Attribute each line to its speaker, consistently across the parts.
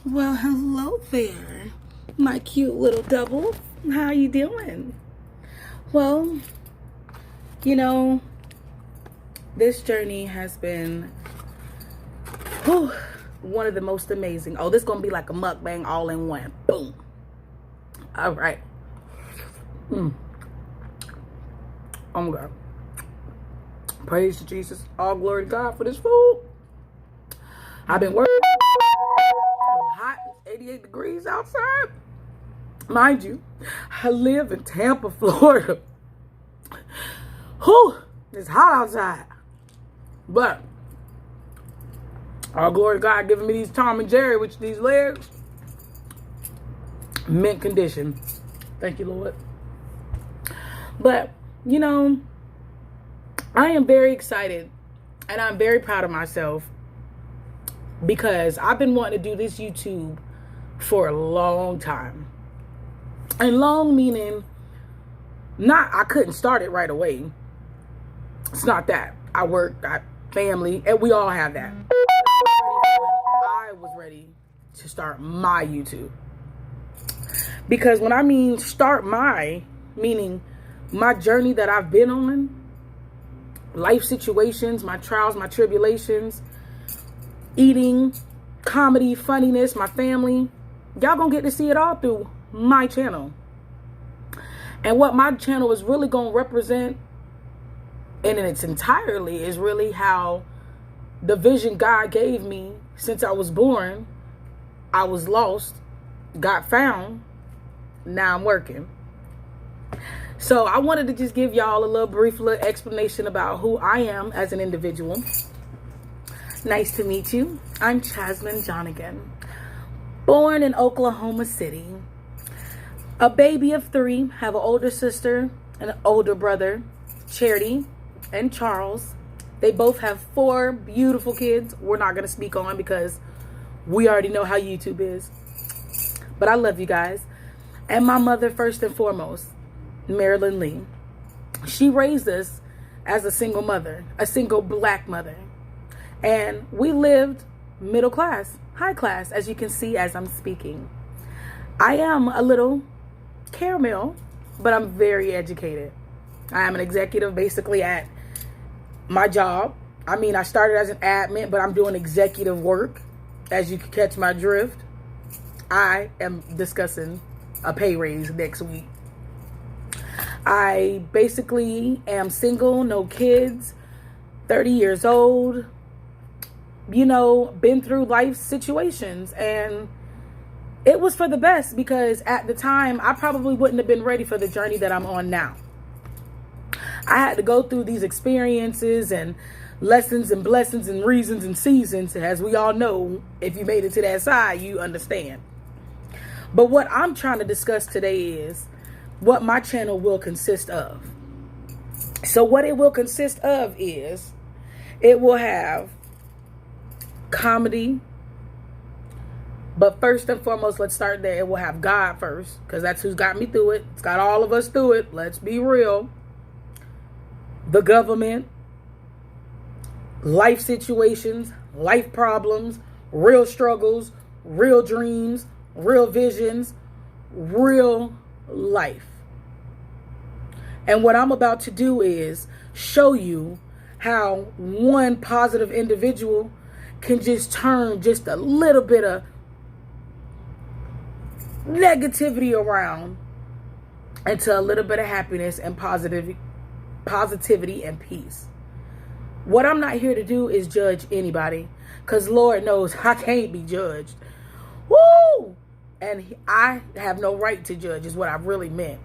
Speaker 1: Well, hello there, my cute little double. How you doing? Well, you know, this journey has been one of the most amazing. Oh, this is gonna be like a mukbang all in one. Boom. All right. Oh my God. Praise to Jesus. All glory to God for this food. I've been working. Hot, 88 degrees outside. Mind you, I live in Tampa, Florida. Whew, it's hot outside. But all glory to God giving me these Tom and Jerry, which these legs, mint condition. Thank you, Lord. But, you know, I am very excited and I'm very proud of myself because I've been wanting to do this YouTube for a long time. And long meaning I couldn't start it right away. It's not that. I work, got family, and we all have that. I was ready to start my YouTube. Because when I mean start meaning my journey that I've been on, life situations, my trials, my tribulations, eating, comedy, funniness, my family, y'all gonna get to see it all through my channel. And what my channel is really gonna represent and in its entirely is really how the vision God gave me since I was born. I was lost, got found, now I'm working. So I wanted to just give y'all a little brief explanation about who I am as an individual. Nice to meet you. I'm Chasmin Johnigan, born in Oklahoma City. A baby of 3, have an older sister and an older brother, Charity and Charles. They both have 4 beautiful kids we're not going to speak on because we already know how YouTube is. But I love you guys. And my mother, first and foremost, Marilyn Lee. She raised us as a single mother, a single black mother. And we lived middle class, high class, as you can see as I'm speaking. I am a little caramel, but I'm very educated. I am an executive basically at my job. I mean, I started as an admin, but I'm doing executive work, as you can catch my drift. I am discussing a pay raise next week. I basically am single, no kids, 30 years old, you know, been through life situations, and it was for the best because at the time I probably wouldn't have been ready for the journey that I'm on now. I had to go through these experiences and lessons and blessings and reasons and seasons. As we all know, if you made it to that side, you understand. But what I'm trying to discuss today is what my channel will consist of. So what it will consist of is it will have comedy. But first and foremost, let's start there. It will have God first because that's who's got me through it. It's got all of us through it. Let's be real. The government, life situations, life problems, real struggles, real dreams, real visions, real life. And what I'm about to do is show you how one positive individual can just turn just a little bit of negativity around into a little bit of happiness and positivity and peace. What I'm not here to do is judge anybody, because Lord knows I can't be judged. Woo! And I have no right to judge is what I really meant,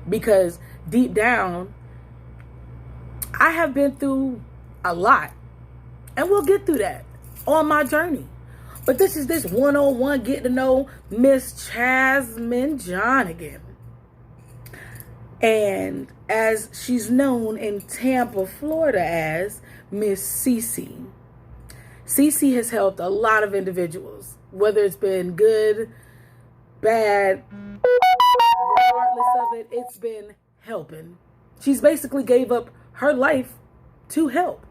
Speaker 1: because deep down I have been through a lot, and we'll get through that on my journey. But this is this 101 get to know Miss Chasmin Johnigan. And as she's known in Tampa, Florida as Miss CC. CC has helped a lot of individuals, whether it's been good, bad, regardless of it, it's been helping. She's basically gave up her life to help,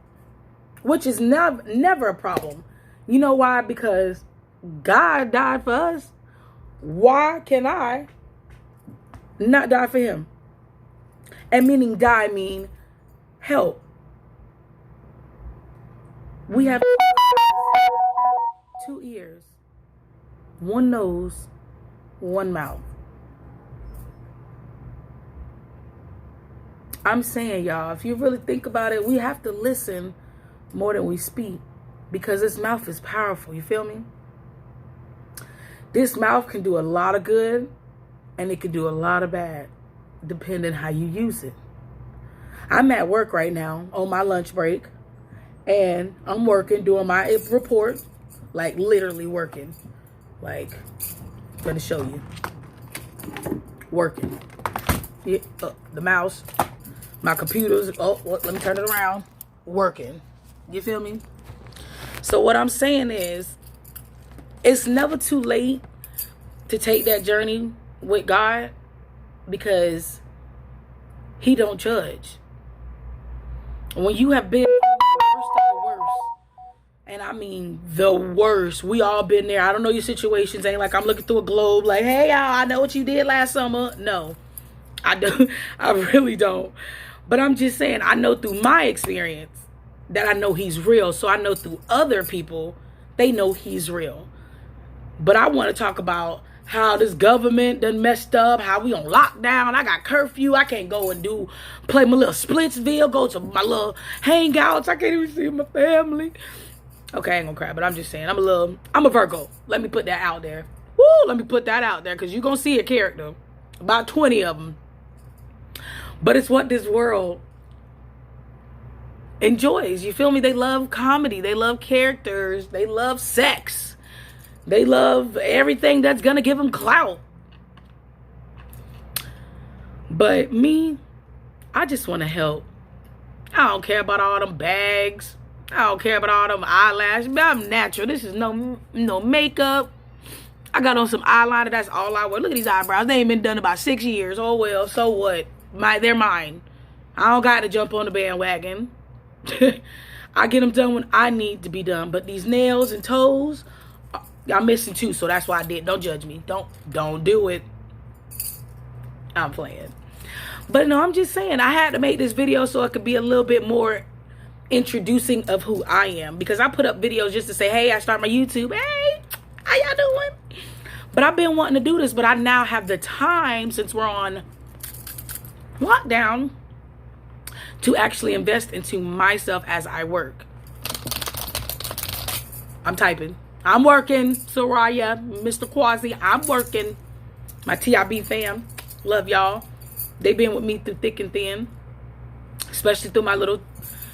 Speaker 1: which is never a problem. You know why? Because God died for us. Why can I not die for him? And meaning die mean help. We have 2 ears, 1 nose, 1 mouth. I'm saying, y'all, if you really think about it, we have to listen more than we speak, because this mouth is powerful. You feel me? This mouth can do a lot of good, and it can do a lot of bad, depending how you use it. I'm at work right now on my lunch break, and I'm working, doing my report, like literally working. Like, I'm gonna show you. Working. Yeah, the mouse, my computer's, let me turn it around. Working. You feel me? So what I'm saying is, it's never too late to take that journey with God, because he don't judge. When you have been the worst of the worst, and I mean the worst, we all been there. I don't know your situations. Ain't like I'm looking through a globe like, hey, y'all, I know what you did last summer. No, I don't. I really don't. But I'm just saying, I know through my experience that I know he's real. So I know through other people, they know he's real. But I want to talk about how this government done messed up, how we on lockdown. I got curfew. I can't go and play my little Splitsville, go to my little hangouts. I can't even see my family. Okay, I ain't gonna cry, but I'm just saying, I'm a Virgo. Let me put that out there. Woo, let me put that out there, because you're gonna see a character. About 20 of them. But it's what this world enjoys. You feel me? They love comedy. They love characters. They love sex. They love everything that's gonna give them clout. But me, I just want to help. I don't care about all them bags. I don't care about all them eyelashes. I'm natural. This is no makeup. I got on some eyeliner. That's all I wear. Look at these eyebrows. They ain't been done about 6 years. Oh well, so what? They're mine. I don't got to jump on the bandwagon. I get them done when I need to be done. But these nails and toes, I'm missing too. So that's why I did. Don't judge me. Don't do it. I'm playing. But no, I'm just saying, I had to make this video so it could be a little bit more introducing of who I am. Because I put up videos just to say, hey, I start my YouTube. Hey, how y'all doing? But I've been wanting to do this, but I now have the time, since we're on lockdown, to actually invest into myself as I work. I'm typing. I'm working, Soraya, Mr. Quasi. I'm working. My TIB fam. Love y'all. They've been with me through thick and thin. Especially through my little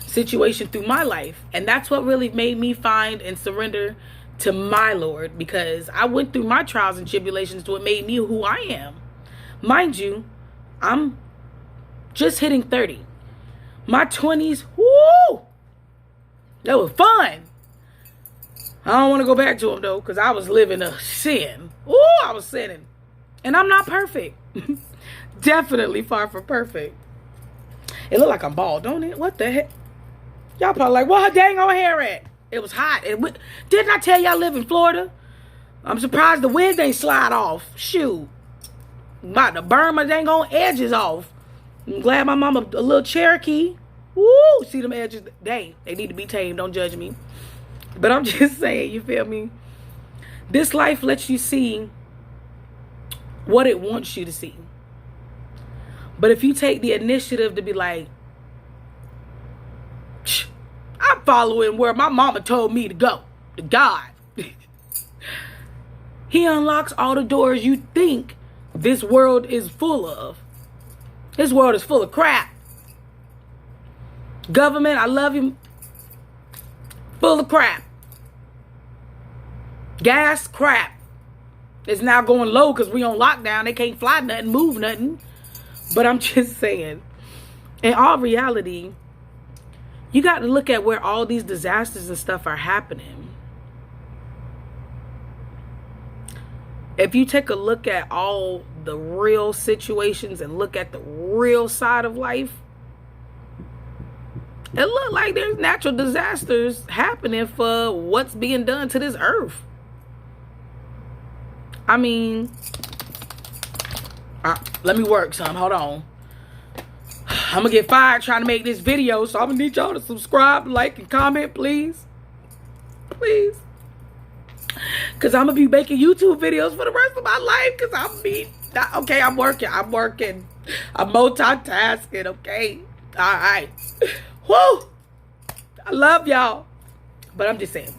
Speaker 1: situation through my life. And that's what really made me find and surrender to my Lord. Because I went through my trials and tribulations to what made me who I am. Mind you, I'm just hitting 30. My 20s, woo! That was fun. I don't want to go back to them though, because I was living a sin. Ooh, I was sinning. And I'm not perfect. Definitely far from perfect. It looked like I'm bald, don't it? What the heck? Y'all probably like, what her dang on hair at? It was hot. Didn't I tell you I live in Florida? I'm surprised the wind ain't slide off. Shoot. I'm about to burn my dang on edges off. I'm glad my mama a little Cherokee. Woo! See them edges? They need to be tamed. Don't judge me. But I'm just saying, you feel me? This life lets you see what it wants you to see. But if you take the initiative to be like, I'm following where my mama told me to go, to God. He unlocks all the doors you think this world is full of. This world is full of crap. Government, I love you. Full of crap. Gas, crap. It's now going low because we on lockdown. They can't fly nothing, move nothing. But I'm just saying, in all reality, you got to look at where all these disasters and stuff are happening. If you take a look at all the real situations and look at the real side of life, it look like there's natural disasters happening for what's being done to this earth. I mean, let me work some. Hold on. I'm gonna get fired trying to make this video, so I'm gonna need y'all to subscribe, like, and comment, please. Please. Because I'm gonna be making YouTube videos for the rest of my life. Because okay, I'm working. I'm multitasking, okay? All right. Whoo! I love y'all. But I'm just saying,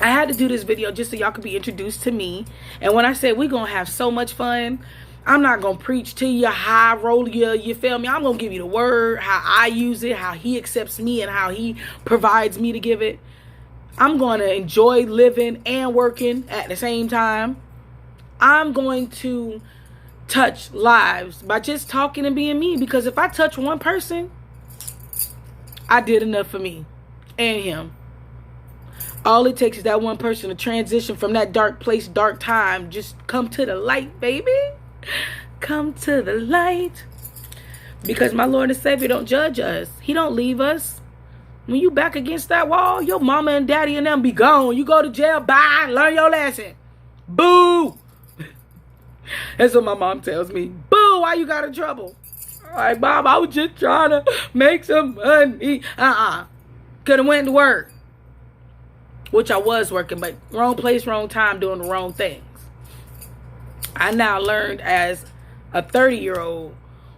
Speaker 1: I had to do this video just so y'all could be introduced to me. And when I said we're gonna have so much fun, I'm not gonna preach to you, high roll you feel me? I'm gonna give you the word, how I use it, how he accepts me, and how he provides me to give it. I'm gonna enjoy living and working at the same time. I'm going to touch lives by just talking and being me, because if I touch one person, I did enough for me and him. All it takes is that one person to transition from that dark place, dark time. Just come to the light, baby. Come to the light. Because my Lord and Savior don't judge us. He don't leave us. When you back against that wall, your mama and daddy and them be gone. You go to jail, bye, learn your lesson. Boo. That's what my mom tells me. Boo, why you got in trouble? All right, Mom, I was just trying to make some money. Could have went to work. Which I was working, but wrong place, wrong time, doing the wrong things. I now learned as a 30-year-old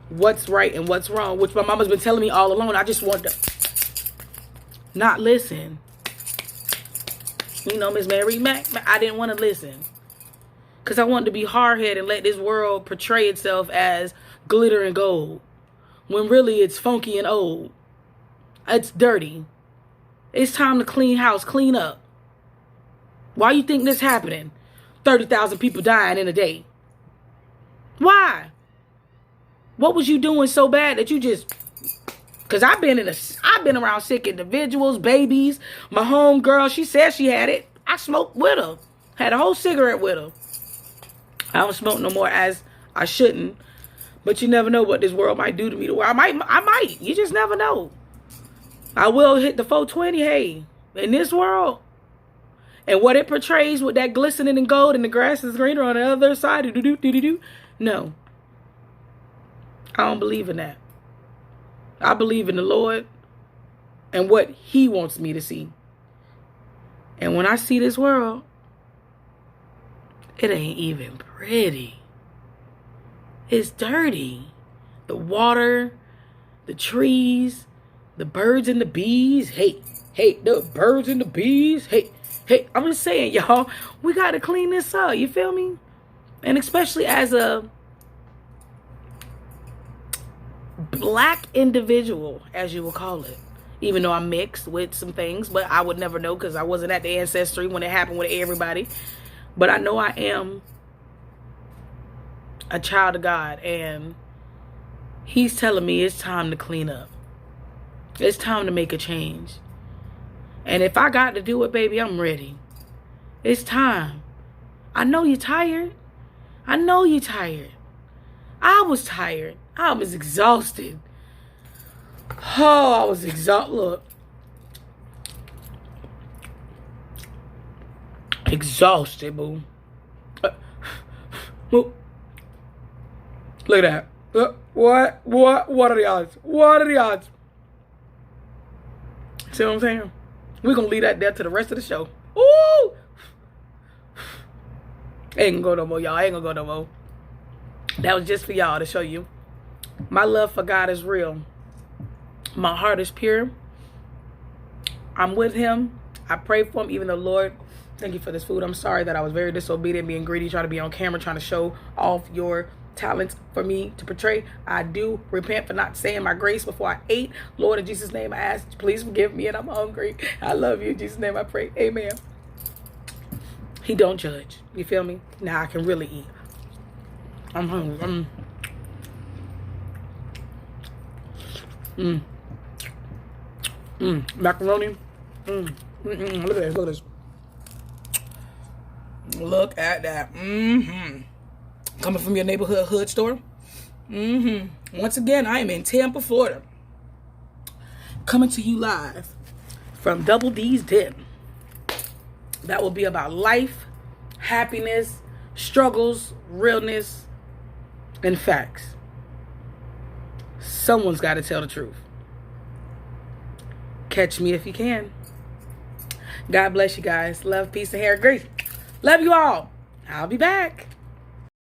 Speaker 1: what's right and what's wrong, which my mama's been telling me all along. I just wanted to not listen. You know, Miss Mary Mac, I didn't want to listen. Because I wanted to be hard-headed and let this world portray itself as glitter and gold. When really it's funky and old. It's dirty. It's time to clean house, clean up. Why you think this happening? 30,000 people dying in a day. Why? What was you doing so bad that you just... Because I've been around sick individuals, babies. My home girl, she said she had it. I smoked with her. Had a whole cigarette with her. I don't smoke no more, as I shouldn't. But you never know what this world might do to me. I might. You just never know. I will hit the 420, hey. In this world. And what it portrays with that glistening and gold and the grass is greener on the other side. No. I don't believe in that. I believe in the Lord and what he wants me to see. And when I see this world, it ain't even pretty. It's dirty. The water, the trees, the birds and the bees. Hey, the birds and the bees. Hey, I'm just saying, y'all, we got to clean this up. You feel me? And especially as a black individual, as you will call it. Even though I'm mixed with some things, but I would never know because I wasn't at the ancestry when it happened with everybody. But I know I am a child of God, and he's telling me it's time to clean up. It's time to make a change. And if I got to do it, baby, I'm ready. It's time. I know you're tired. I know you're tired. I was tired. I was exhausted. Oh, I was exhausted. Look. Exhausted, boo. Look at that. What are the odds? What are the odds? See what I'm saying? We're going to leave that there to the rest of the show. Ooh! Ain't gonna go no more, y'all. Ain't gonna go no more. That was just for y'all to show you. My love for God is real. My heart is pure. I'm with him. I pray for him, even though, Lord, thank you for this food. I'm sorry that I was very disobedient, being greedy, trying to be on camera, trying to show off your talents for me to portray. I do repent for not saying my grace before I ate. Lord, in Jesus' name, I ask, please forgive me, and I'm hungry. I love you. In Jesus' name I pray. Amen. He don't judge. You feel me? Now I can really eat. I'm hungry. Macaroni. Look at this. Look at this. Look at that. Coming from your neighborhood hood store. Once again, I am in Tampa, Florida. Coming to you live from Double D's Den. That will be about life, happiness, struggles, realness, and facts. Someone's got to tell the truth. Catch me if you can. God bless you guys. Love, peace, and hair grease. Love you all. I'll be back.